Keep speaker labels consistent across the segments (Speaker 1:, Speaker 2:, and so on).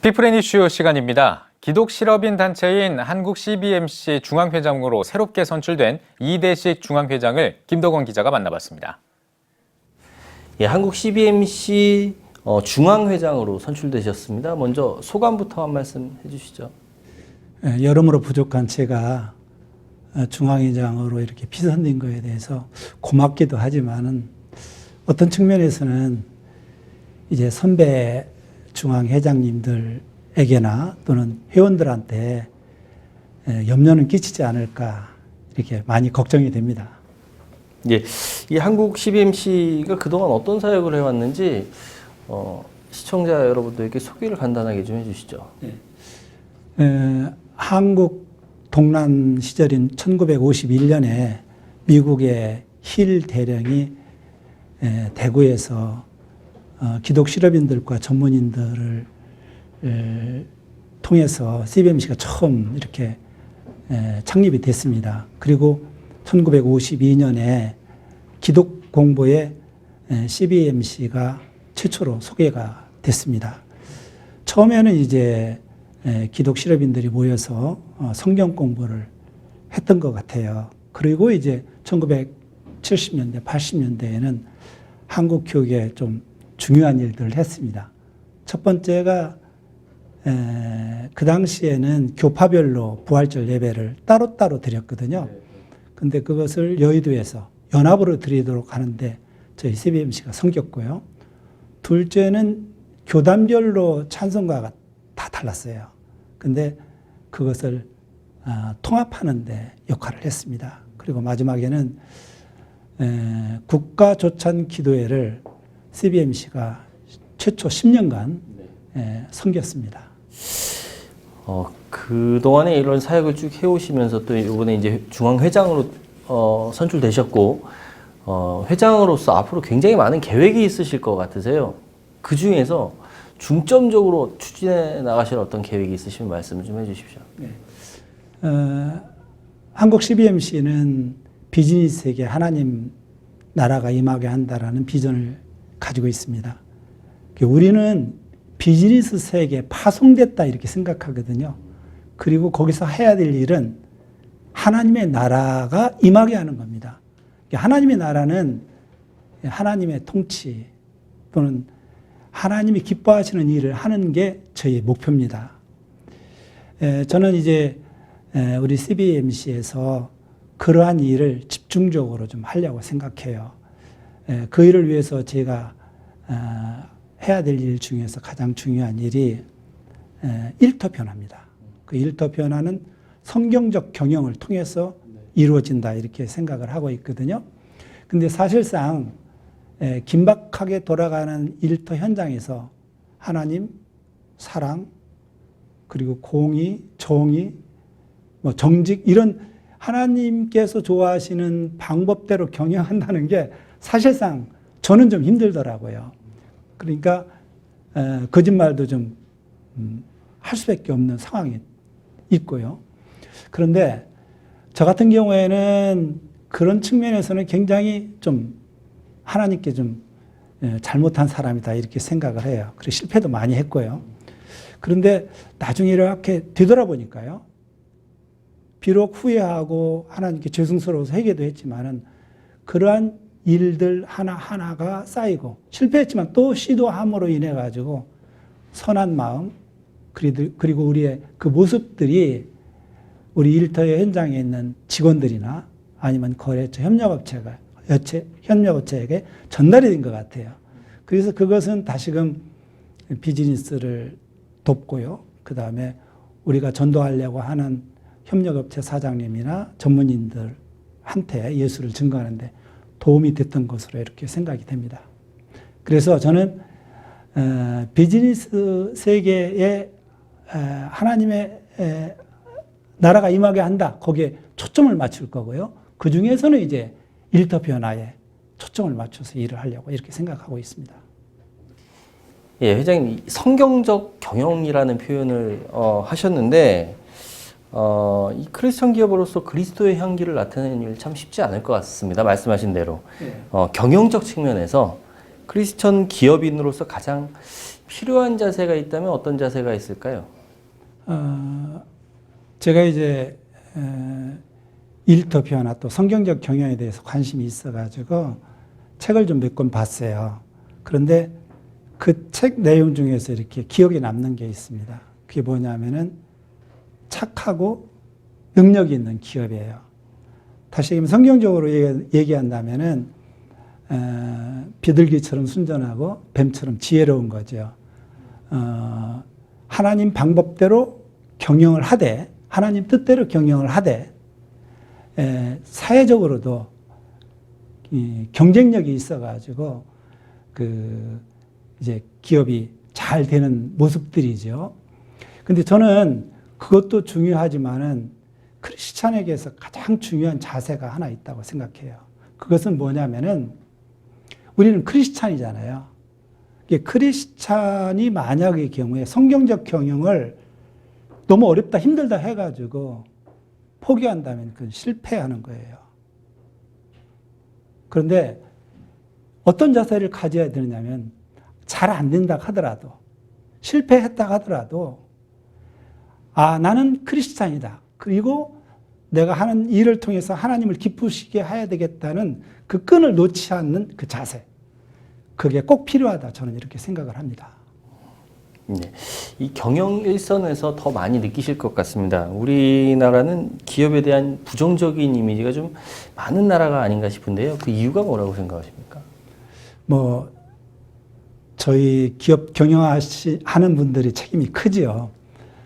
Speaker 1: 피플앤 이슈 시간입니다. 기독 실업인 단체인 한국 CBMC 중앙회장으로 새롭게 선출된 이대식 중앙회장을 김덕원 기자가 만나봤습니다.
Speaker 2: 예, 한국 CBMC 중앙회장으로 선출되셨습니다. 먼저 소감부터 한 말씀 해주시죠.
Speaker 3: 여러모로 부족한 제가 중앙회장으로 이렇게 피선된 거에 대해서 고맙기도 하지만은 어떤 측면에서는 이제 선배 중앙회장님들에게나 또는 회원들한테 염려는 끼치지 않을까 이렇게 많이 걱정이 됩니다.
Speaker 2: 예, 이 한국 CBMC가 그동안 어떤 사역을 해왔는지 시청자 여러분들에게 소개를 간단하게 좀 해주시죠.
Speaker 3: 한국 동란 시절인 1951년에 미국의 힐 대령이 대구에서 기독 실업인들과 전문인들을 통해서 CBMC가 처음 이렇게 창립이 됐습니다. 그리고 1952년에 기독 공보에 CBMC가 최초로 소개가 됐습니다. 처음에는 이제 기독 실업인들이 모여서 성경 공부를 했던 것 같아요. 그리고 이제 1970년대, 80년대에는 한국 교육에 좀 중요한 일들을 했습니다. 첫 번째가 그 당시에는 교파별로 부활절 예배를 따로따로 드렸거든요. 근데 그것을 여의도에서 연합으로 드리도록 하는데 저희 CBMC가 섬겼고요. 둘째는 교단별로 찬송가가 다 달랐어요. 근데 그것을 통합하는 데 역할을 했습니다. 그리고 마지막에는 국가조찬 기도회를 CBMC가 최초 10년간 섬겼습니다.
Speaker 2: 그동안에 이런 사역을 쭉 해오시면서 또 이번에 이제 중앙회장으로 선출되셨고, 회장으로서 앞으로 굉장히 많은 계획이 있으실 것 같으세요. 그 중에서 중점적으로 추진해 나가실 어떤 계획이 있으시면 말씀을 좀 해주십시오.
Speaker 3: 네. 한국 CBMC는 비즈니스에게 하나님 나라가 임하게 한다라는 비전을 가지고 있습니다. 우리는 비즈니스 세계에 파송됐다 이렇게 생각하거든요. 그리고 거기서 해야 될 일은 하나님의 나라가 임하게 하는 겁니다. 하나님의 나라는 하나님의 통치 또는 하나님이 기뻐하시는 일을 하는 게 저희의 목표입니다. 저는 이제 우리 CBMC에서 그러한 일을 집중적으로 좀 하려고 생각해요. 그 일을 위해서 제가 해야 될 일 중에서 가장 중요한 일이 일터 변화입니다. 그 일터 변화는 성경적 경영을 통해서 이루어진다 이렇게 생각을 하고 있거든요. 근데 사실상 긴박하게 돌아가는 일터 현장에서 하나님, 사랑, 그리고 공의, 정의, 정직 이런 하나님께서 좋아하시는 방법대로 경영한다는 게 사실상 저는 좀 힘들더라고요. 그러니까 거짓말도 좀 할 수밖에 없는 상황이 있고요. 그런데 저 같은 경우에는 그런 측면에서는 굉장히 좀 하나님께 좀 잘못한 사람이다 이렇게 생각을 해요. 그리고 실패도 많이 했고요. 그런데 나중에 이렇게 되돌아보니까요. 비록 후회하고 하나님께 죄송스러워서 회개도 했지만은 그러한 일들 하나하나가 쌓이고 실패했지만 또 시도함으로 인해 가지고 선한 마음 그리고 우리의 그 모습들이 우리 일터의 현장에 있는 직원들이나 아니면 거래처 협력업체에게 전달이 된 것 같아요. 그래서 그것은 다시금 비즈니스를 돕고요. 그 다음에 우리가 전도하려고 하는 협력업체 사장님이나 전문인들한테 예수를 증거하는데 도움이 됐던 것으로 이렇게 생각이 됩니다. 그래서 저는 비즈니스 세계에 하나님의 나라가 임하게 한다. 거기에 초점을 맞출 거고요. 그 중에서는 이제 일터 변화에 초점을 맞춰서 일을 하려고 이렇게 생각하고 있습니다.
Speaker 2: 예, 회장님 성경적 경영이라는 표현을 하셨는데 이 크리스천 기업으로서 그리스도의 향기를 나타내는 일 참 쉽지 않을 것 같습니다. 말씀하신 대로 경영적 측면에서 크리스천 기업인으로서 가장 필요한 자세가 있다면 어떤 자세가 있을까요?
Speaker 3: 제가 이제 일터표나 또 성경적 경영에 대해서 관심이 있어가지고 책을 좀 몇 권 봤어요. 그런데 그 책 내용 중에서 이렇게 기억에 남는 게 있습니다. 그게 뭐냐면은 착하고 능력이 있는 기업이에요. 다시 얘기하면 성경적으로 얘기한다면은 비둘기처럼 순전하고 뱀처럼 지혜로운 거죠. 하나님 방법대로 경영을 하되, 하나님 뜻대로 경영을 하되, 사회적으로도 경쟁력이 있어가지고 이제 기업이 잘 되는 모습들이죠. 근데 저는 그것도 중요하지만은 크리스찬에게서 가장 중요한 자세가 하나 있다고 생각해요. 그것은 뭐냐면은 우리는 크리스찬이잖아요. 크리스찬이 만약의 경우에 성경적 경영을 너무 어렵다 힘들다 해가지고 포기한다면 그건 실패하는 거예요. 그런데 어떤 자세를 가져야 되느냐면 잘 안 된다 하더라도 실패했다 하더라도 나는 크리스찬이다. 그리고 내가 하는 일을 통해서 하나님을 기쁘시게 해야 되겠다는 그 끈을 놓지 않는 그 자세. 그게 꼭 필요하다. 저는 이렇게 생각을 합니다.
Speaker 2: 네. 이 경영 일선에서 더 많이 느끼실 것 같습니다. 우리나라는 기업에 대한 부정적인 이미지가 좀 많은 나라가 아닌가 싶은데요. 그 이유가 뭐라고 생각하십니까?
Speaker 3: 저희 기업 경영하는 분들이 책임이 크지요.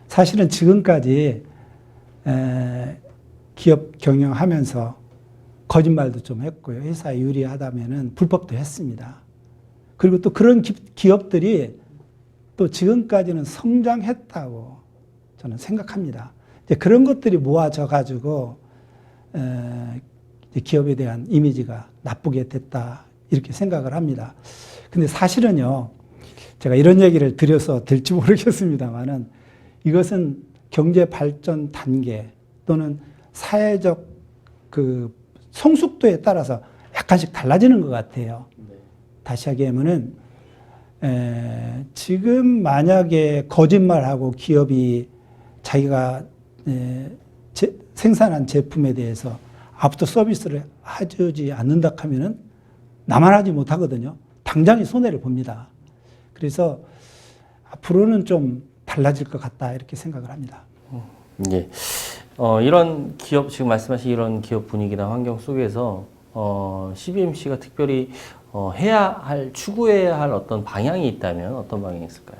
Speaker 3: 사실은 지금까지 기업 경영하면서 거짓말도 좀 했고요. 회사에 유리하다면은 불법도 했습니다. 그리고 또 그런 기업들이 또 지금까지는 성장했다고 저는 생각합니다. 이제 그런 것들이 모아져 가지고 기업에 대한 이미지가 나쁘게 됐다 이렇게 생각을 합니다. 근데 사실은요, 제가 이런 얘기를 드려서 될지 모르겠습니다만은 이것은 경제 발전 단계 또는 사회적 그 성숙도에 따라서 약간씩 달라지는 것 같아요. 다시 얘기하면은 지금 만약에 거짓말하고 기업이 자기가 생산한 제품에 대해서 아프터 서비스를 해주지 않는다 하면은 나만 하지 못하거든요. 당장에 손해를 봅니다. 그래서 앞으로는 좀 달라질 것 같다 이렇게 생각을 합니다.
Speaker 2: 예. 이런 기업, 지금 말씀하신 이런 기업 분위기나 환경 속에서 CBMC가 특별히 추구해야 할 어떤 방향이 있다면 어떤 방향이 있을까요?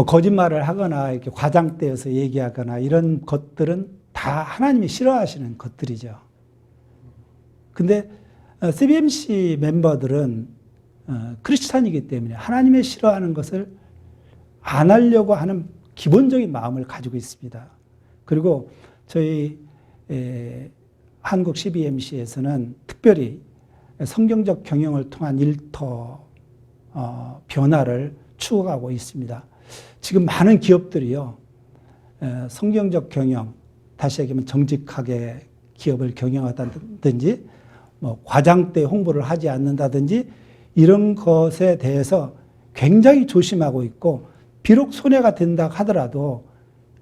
Speaker 3: 거짓말을 하거나 이렇게 과장되어서 얘기하거나 이런 것들은 다 하나님이 싫어하시는 것들이죠. 근데 CBMC 멤버들은 크리스찬이기 때문에 하나님의 싫어하는 것을 안 하려고 하는 기본적인 마음을 가지고 있습니다. 그리고 저희 한국 CBMC에서는 특별히 성경적 경영을 통한 일터 변화를 추구하고 있습니다. 지금 많은 기업들이요, 성경적 경영, 다시 얘기하면 정직하게 기업을 경영하다든지, 과장돼 홍보를 하지 않는다든지, 이런 것에 대해서 굉장히 조심하고 있고, 비록 손해가 된다 하더라도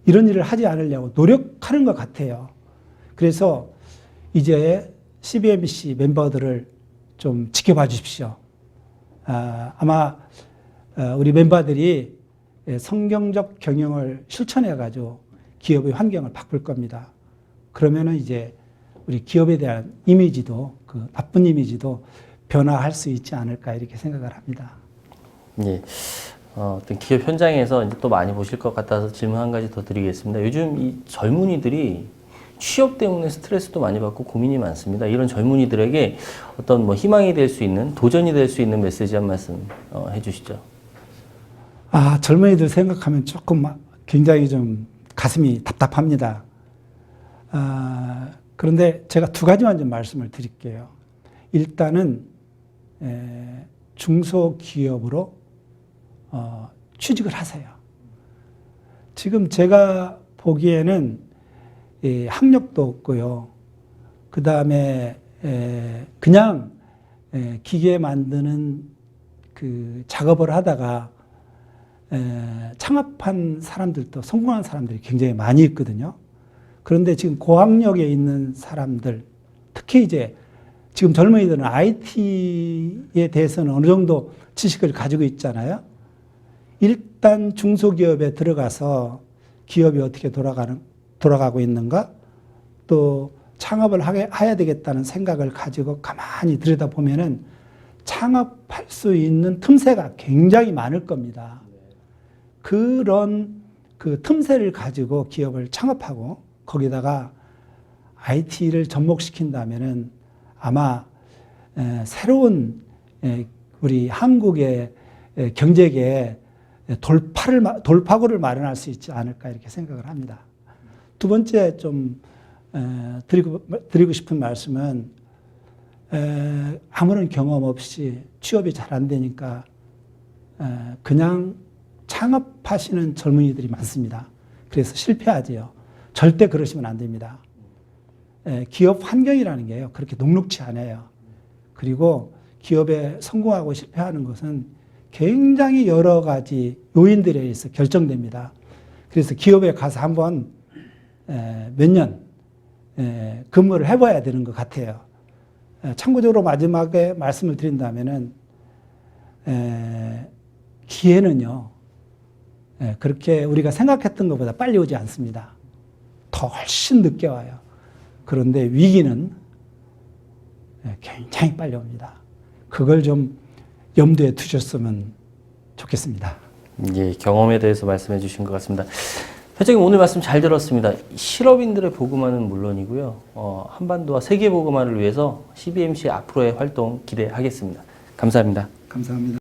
Speaker 3: 이런 일을 하지 않으려고 노력하는 것 같아요. 그래서 이제 CBMC 멤버들을 좀 지켜봐 주십시오. 아마 우리 멤버들이 성경적 경영을 실천해가지고 기업의 환경을 바꿀 겁니다. 그러면은 이제 우리 기업에 대한 이미지도, 그 나쁜 이미지도 변화할 수 있지 않을까 이렇게 생각을 합니다.
Speaker 2: 예. 어떤 기업 현장에서 이제 또 많이 보실 것 같아서 질문 한 가지 더 드리겠습니다. 요즘 이 젊은이들이 취업 때문에 스트레스도 많이 받고 고민이 많습니다. 이런 젊은이들에게 어떤 희망이 될 수 있는, 도전이 될 수 있는 메시지 한 말씀 해주시죠.
Speaker 3: 젊은이들 생각하면 조금 굉장히 좀 가슴이 답답합니다. 그런데 제가 두 가지만 좀 말씀을 드릴게요. 일단은 중소기업으로 취직을 하세요. 지금 제가 보기에는 학력도 없고요. 그 다음에 그냥 기계 만드는 그 작업을 하다가 창업한 사람들도 성공한 사람들이 굉장히 많이 있거든요. 그런데 지금 고학력에 있는 사람들, 특히 이제 지금 젊은이들은 IT에 대해서는 어느 정도 지식을 가지고 있잖아요. 일단 중소기업에 들어가서 기업이 어떻게 돌아가고 있는가, 또 창업을 해야 되겠다는 생각을 가지고 가만히 들여다보면은 창업할 수 있는 틈새가 굉장히 많을 겁니다. 그런 그 틈새를 가지고 기업을 창업하고 거기다가 IT를 접목시킨다면은 아마 새로운 우리 한국의 경제계에 돌파구를 마련할 수 있지 않을까 이렇게 생각을 합니다. 두 번째 좀 드리고 싶은 말씀은 아무런 경험 없이 취업이 잘 안 되니까 그냥 창업하시는 젊은이들이 많습니다. 그래서 실패하지요. 절대 그러시면 안 됩니다. 기업 환경이라는 게요, 그렇게 녹록지 않아요. 그리고 기업에 성공하고 실패하는 것은 굉장히 여러 가지 요인들에 의해서 결정됩니다. 그래서 기업에 가서 한번 몇 년 근무를 해봐야 되는 것 같아요. 참고적으로 마지막에 말씀을 드린다면은 기회는요, 그렇게 우리가 생각했던 것보다 빨리 오지 않습니다. 더 훨씬 늦게 와요. 그런데 위기는 굉장히 빨리 옵니다. 그걸 좀 염두에 두셨으면 좋겠습니다.
Speaker 2: 예, 경험에 대해서 말씀해 주신 것 같습니다. 회장님 오늘 말씀 잘 들었습니다. 실업인들의 보고만은 물론이고요. 한반도와 세계 보고만을 위해서 CBMC 앞으로의 활동 기대하겠습니다. 감사합니다.
Speaker 3: 감사합니다.